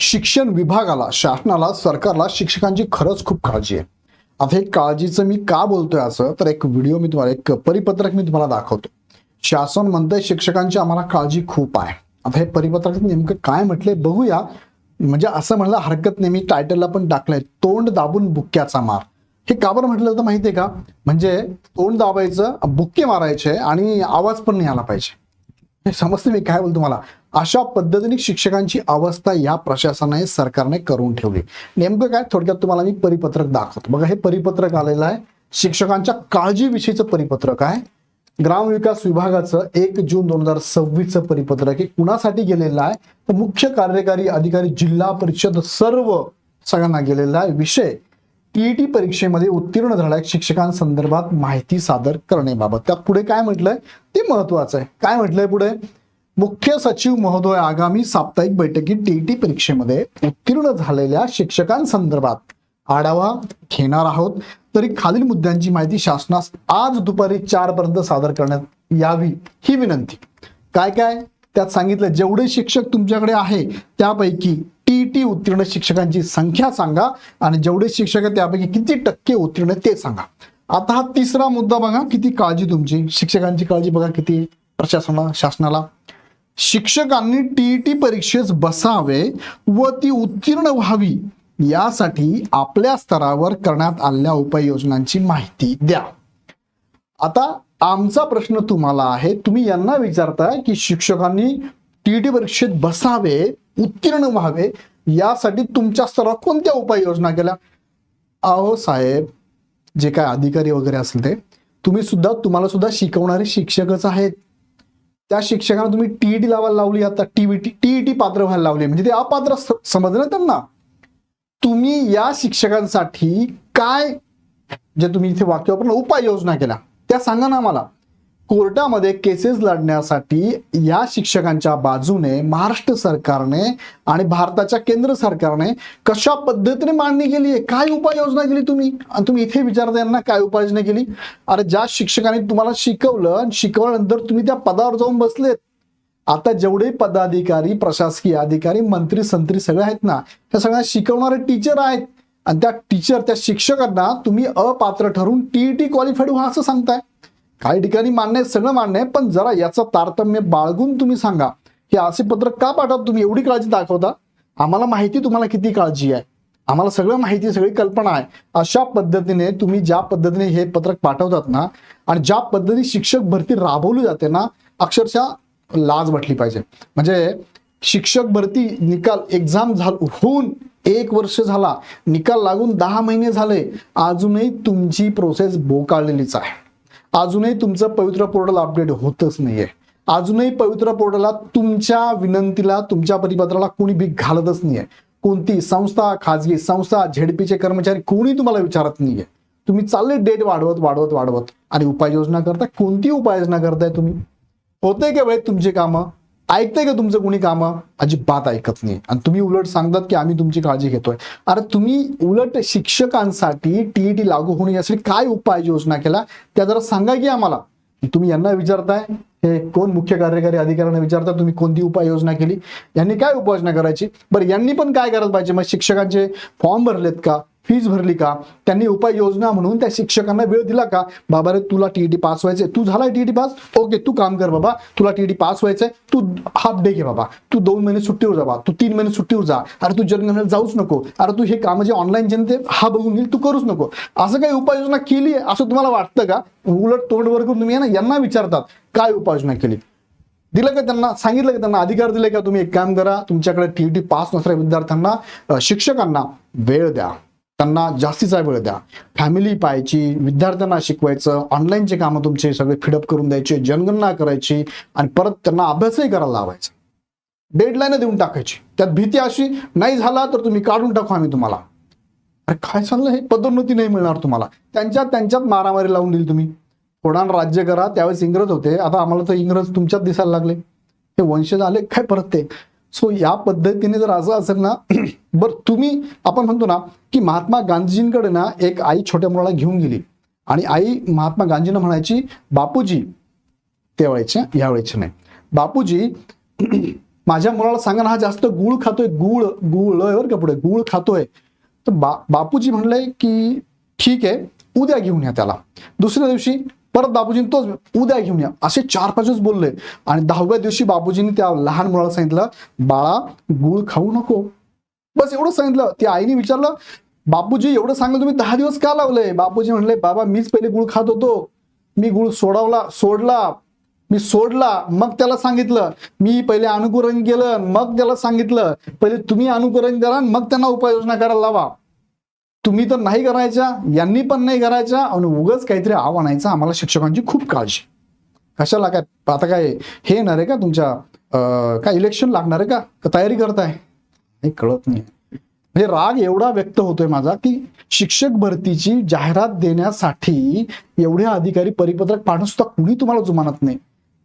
शिक्षण विभागाला, शासनाला, सरकारला शिक्षकांची खरंच खूप काळजी आहे. आता हे काळजीचं मी का बोलतोय असं, तर एक व्हिडिओ मी तुम्हाला, एक परिपत्रक मी तुम्हाला दाखवतो. शासन म्हणतंय शिक्षकांची आम्हाला काळजी खूप आहे. आता हे परिपत्रकात नेमकं काय म्हटलंय बघूया. म्हणजे असं म्हणलं हरकत नाही, मी टायटलला पण टाकलंय, तोंड दाबून बुक्क्याचा मार. हे का बरं म्हटलं होतं माहितीये का? म्हणजे तोंड दाबायचं, बुक्के मारायचे आणि आवाज पण नाही आला पाहिजे. हे समजते मी काय बोलतो मला. अशा पद्धतीने शिक्षकांची अवस्था या प्रशासनाने, सरकारने करून ठेवली. नेमकं काय, थोडक्यात तुम्हाला मी परिपत्रक दाखवतो. बघा, हे परिपत्रक आलेलं आहे, शिक्षकांच्या काळजीविषयीचं परिपत्रक आहे. ग्रामविकास विभागाचं 1 जून 2026चं परिपत्रक हे कुणासाठी गेलेलं आहे, तर मुख्य कार्यकारी अधिकारी, जिल्हा परिषद, सगळ्यांना गेलेला आहे. विषय टीईटी परीक्षेमध्ये उत्तीर्ण झालेल्या शिक्षकांसंदर्भात माहिती सादर करण्याबाबत. त्यात पुढे काय म्हटलंय ते महत्वाचं आहे. काय म्हटलंय पुढे? मुख्य सचिव महोदय आगामी साप्ताहिक बैठकीत टीईटी परीक्षेमध्ये उत्तीर्ण झालेल्या शिक्षकांसंदर्भात आढावा घेणार आहोत. तरी खालील मुद्द्यांची माहिती शासनास आज दुपारी 4 पर्यंत सादर करण्यात यावी ही विनंती. काय काय त्यात सांगितलं? जेवढे शिक्षक तुमच्याकडे आहे त्यापैकी टीईटी उत्तीर्ण शिक्षकांची संख्या सांगा आणि जेवढे शिक्षक आहेत त्यापैकी किती टक्के उत्तीर्ण ते सांगा. आता हा तिसरा मुद्दा बघा, किती काळजी तुमची, शिक्षकांची काळजी बघा किती शासनाला. शिक्षकांनी टीईटी परीक्षेस बसावे व ती उत्तीर्ण व्हावी यासाठी आपल्या स्तरावर करण्यात आलेल्या उपाययोजनांची माहिती द्या. आता आमचा प्रश्न तुम्हाला आहे, तुम्ही यांना विचारताय की शिक्षकांनी टीईटी परीक्षेत बसावे, उत्तीर्ण व्हावे यासाठी तुमच्या स्तरावर कोणत्या उपाययोजना केल्या? अहो साहेब, जे काय अधिकारी वगैरे असेल ते तुम्हाला सुद्धा शिकवणारे शिक्षकच आहेत. त्या शिक्षकांना तुम्ही टीईटी लावायला लावली, आता टीईटी पात्र व्हायला लावली, म्हणजे ते अपात्र समजलं त्यांना. तुम्ही या शिक्षकांसाठी काय, जे तुम्ही इथे वाक्य वापरलं, उपाययोजना केल्या त्या सांगा ना आम्हाला. कोर्टामध्ये केसेस लढण्यासाठी या शिक्षकांच्या बाजूने महाराष्ट्र सरकारने आणि भारताच्या केंद्र सरकारने कशा पद्धतीने मांडणी केली आहे, काय उपाययोजना केली तुम्ही, आणि तुम्ही इथे विचारता यांना काय उपाययोजना केली? अरे ज्या शिक्षकांनी तुम्हाला शिकवलं आणि शिकवल्यानंतर तुम्ही त्या पदावर जाऊन बसलेत, आता जेवढे पदाधिकारी, प्रशासकीय अधिकारी, मंत्री संत्री सगळे आहेत ना, त्या सगळ्या शिकवणारे टीचर आहेत. आणि त्या शिक्षकांना तुम्ही अपात्र ठरून टीईटी क्वालिफाईड व्हा असं सांगताय. काही ठिकाणी मान्य आहे, सगळं मान्य आहे, पण जरा याचं तारतम्य बाळगून तुम्ही सांगा. हे असे पत्रक का पाठवता तुम्ही? एवढी काळजी दाखवता. आम्हाला माहिती तुम्हाला किती काळजी आहे, आम्हाला सगळं माहिती, सगळी कल्पना आहे. अशा पद्धतीने तुम्ही ज्या पद्धतीने हे पत्रक पाठवतात ना, आणि ज्या पद्धतीने शिक्षक भरती राबवली जाते ना, अक्षरशः लाज वाटली पाहिजे. म्हणजे शिक्षक भरती निकाल, एक्झाम होऊन 1 वर्ष झाला, निकाल लागून 10 महिने झाले, अजूनही तुमची प्रोसेस बोकाळलेलीच आहे. अजूनही तुमचं पवित्र पोर्टल अपडेट होतच नाहीये. अजूनही पवित्र पोर्टलला तुमच्या विनंतीला, तुमच्या परिपत्राला कोणी भीक घालतच नाहीये. कोणती संस्था, खाजगी संस्था, झेडपीचे कर्मचारी कोणी तुम्हाला विचारत नाहीये. तुम्ही चालले डेट वाढवत आणि उपाययोजना करताय. कोणती उपाययोजना करताय तुम्ही? होते का वेळ तुमची कामं? ऐकताय का तुमचं कोणी कामं? अजिबात ऐकत नाही. आणि तुम्ही उलट सांगतात की आम्ही तुमची काळजी घेतोय. अरे तुम्ही उलट शिक्षकांसाठी टीईटी लागू होणे यासाठी काय उपाययोजना केला त्या जरा सांगा की आम्हाला. तुम्ही यांना विचारताय, हे कोण मुख्य कार्यकारी अधिकाऱ्यांना विचारता तुम्ही कोणती उपाययोजना केली, यांनी काय उपाययोजना करायची? बरं, यांनी पण काय करायला पाहिजे? मग शिक्षकांचे फॉर्म भरलेत का, फीस भरली का, त्यांनी उपाययोजना म्हणून त्या शिक्षकांना वेळ दिला का? बाबा रे, तुला टीईटी पास व्हायचंय, तू झालाय टीईटी पास, ओके तू काम कर बाबा, तुला टीईटी पास व्हायचंय, तू हाफ डे घे बाबा, तू 2 महिने सुट्टीवर जा, तू 3 महिने सुट्टीवर जा, अरे तू जनगणनेला जाऊच नको, अरे तू हे काम जे ऑनलाईन जनते हा बघून घेईल, तू करूच नको. असं काही उपाययोजना केली आहे असं तुम्हाला वाटतं का? उलट तोंडवर करून तुम्ही यांना विचारतात काय उपाययोजना केली. दिलं का त्यांना? सांगितलं का त्यांना? अधिकार दिले का? तुम्ही एक काम करा, तुमच्याकडे टीईटी पास नसणाऱ्या विद्यार्थ्यांना, शिक्षकांना वेळ द्या, त्यांना जास्तीचा वेळ द्या. फॅमिली पाहायची, विद्यार्थ्यांना शिकवायचं, ऑनलाईनचे कामं तुमचे सगळे फिडअप करून द्यायचे, जनगणना करायची आणि परत त्यांना अभ्यासही करायला लावायचा. डेडलाईन देऊन टाकायची. त्यात भीती अशी, नाही झाला तर तुम्ही काढून टाकू आम्ही तुम्हाला. अरे काय चाललं हे? पदोन्नती नाही मिळणार तुम्हाला. त्यांच्यात मारामारी लावून दिली तुम्ही. थोडा राज्य करा, त्यावेळेस इंग्रज होते, आता आम्हाला तर इंग्रज तुमच्यात दिसायला लागले. हे वंशज आले काय परत ते? सो या पद्धतीने जर असं असेल ना, बरं तुम्ही, आपण म्हणतो ना की महात्मा गांधीजींकडे ना एक आई छोट्या मुलाला घेऊन गेली आणि आई महात्मा गांधींना म्हणायची, बापूजी, त्यावेळेच्या यावेळेचे नाही, बापूजी माझ्या मुलाला सांगा ना, हा जास्त गूळ खातोय, गूळ गूळ बरं का, पुढे गूळ खातोय. तर बापूजी म्हणले की ठीक आहे, उद्या घेऊन या त्याला. दुसऱ्या दिवशी परत बापूजींनी तोच, उद्या घेऊन या. असे 4-5 दिवस बोलले आणि 10व्या दिवशी बापूजींनी त्या लहान मुलाला सांगितलं, बाळा गूळ खाऊ नको. बस एवढं सांगितलं. त्या आईने विचारलं, बापूजी एवढं सांगलं तुम्ही 10 दिवस का लावले? बापूजी म्हणले, बाबा मीच पहिले गूळ खात होतो, मी गूळ मी सोडला, मग त्याला सांगितलं. मी पहिले अनुकरण केलं, मग त्याला सांगितलं. पहिले तुम्ही अनुकरण करा, मग त्यांना उपाययोजना करायला लावा. तुम्ही तर नाही करायच्या, यांनी पण नाही करायच्या आणि उगाच काहीतरी आणायचं. आम्हाला शिक्षकांची खूप काळजी. कशाला काय आता काय हे येणार आहे का तुमच्या काय इलेक्शन लागणार आहे का तयारी करताय? हे कळत नाही. म्हणजे राग एवढा व्यक्त होतोय माझा की शिक्षक भरतीची जाहिरात देण्यासाठी एवढे अधिकारी परिपत्रक पाडून सुद्धा कुणी तुम्हाला जुमानत नाही.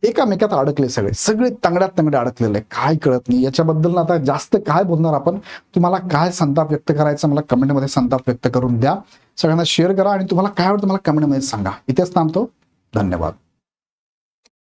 एकामेकात अडकले, सगळे तंगड्यात अडकलेले, काय कळत नाही. याच्याबद्दल ना आता जास्त काय बोलणार आपण. तुम्हाला काय संताप व्यक्त करायचा मला कमेंटमध्ये संताप व्यक्त करून द्या. सगळ्यांना शेअर करा आणि तुम्हाला काय आवडतं मला कमेंटमध्ये सांगा. इथेच थांबतो. धन्यवाद.